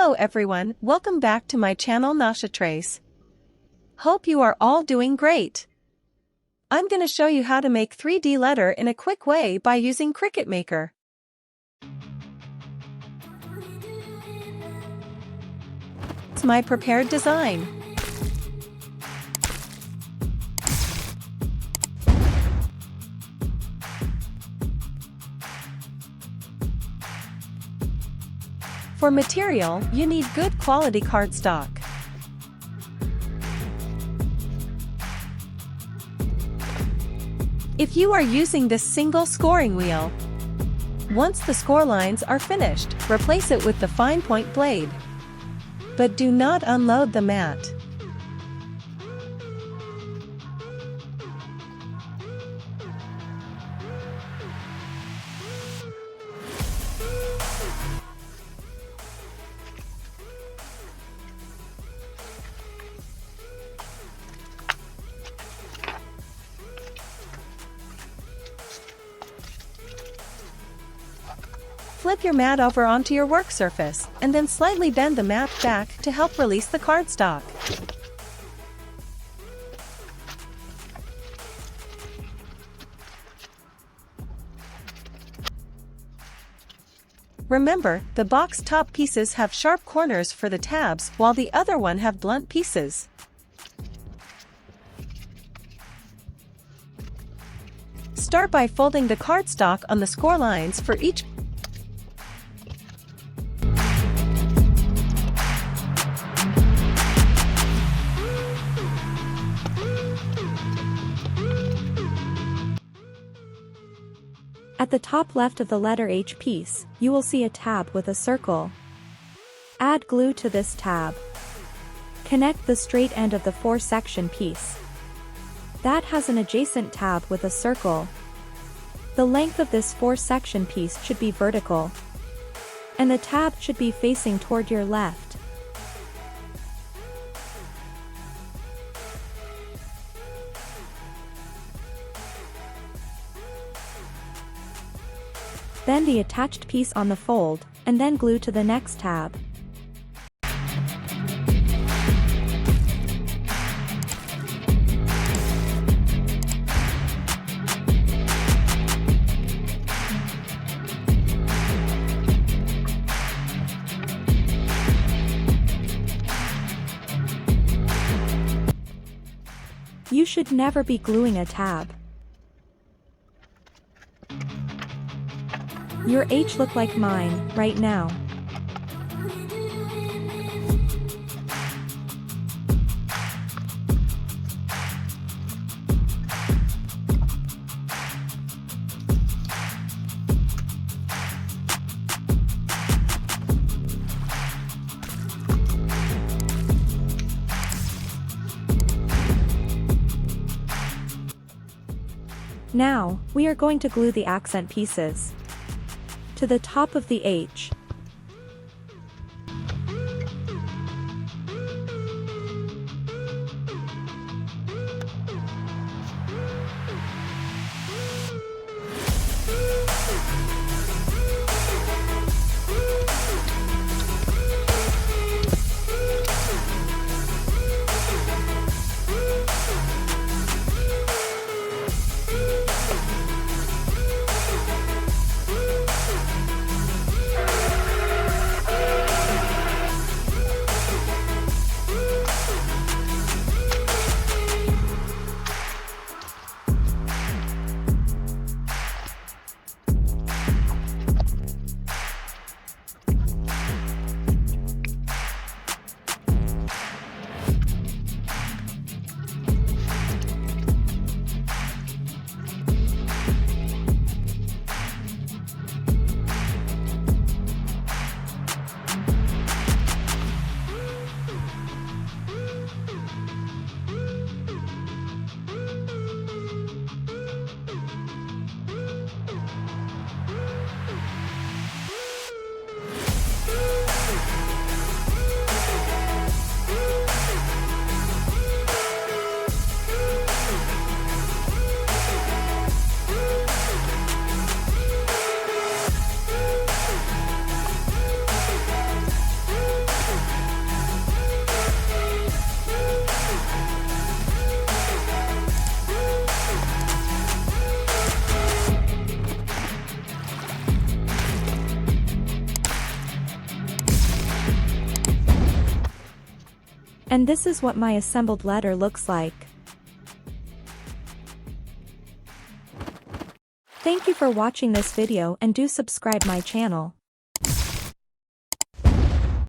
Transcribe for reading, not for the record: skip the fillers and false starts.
Hello everyone, welcome back to my channel Nasha Trace. Hope you are all doing great. I'm gonna show you how to make 3D letter in a quick way by using Cricut Maker. It's my prepared design. For material, you need good quality cardstock. If you are using this single scoring wheel, once the score lines are finished, replace it with the fine point blade. But do not unload the mat. Flip your mat over onto your work surface, and then slightly bend the mat back to help release the cardstock. Remember, the box top pieces have sharp corners for the tabs while the other one have blunt pieces. Start by folding the cardstock on the score lines for each. At the top left of the letter H piece, you will see a tab with a circle. Add glue to this tab. Connect the straight end of the 4-section piece. That has an adjacent tab with a circle. The length of this 4-section piece should be vertical, and the tab should be facing toward your left. Bend the attached piece on the fold, and then glue to the next tab. You should never be gluing a tab. Your H look like mine, right now. Now, we are going to glue the accent pieces to the top of the H. And this is what my assembled letter looks like. Thank you for watching this video and do subscribe my channel.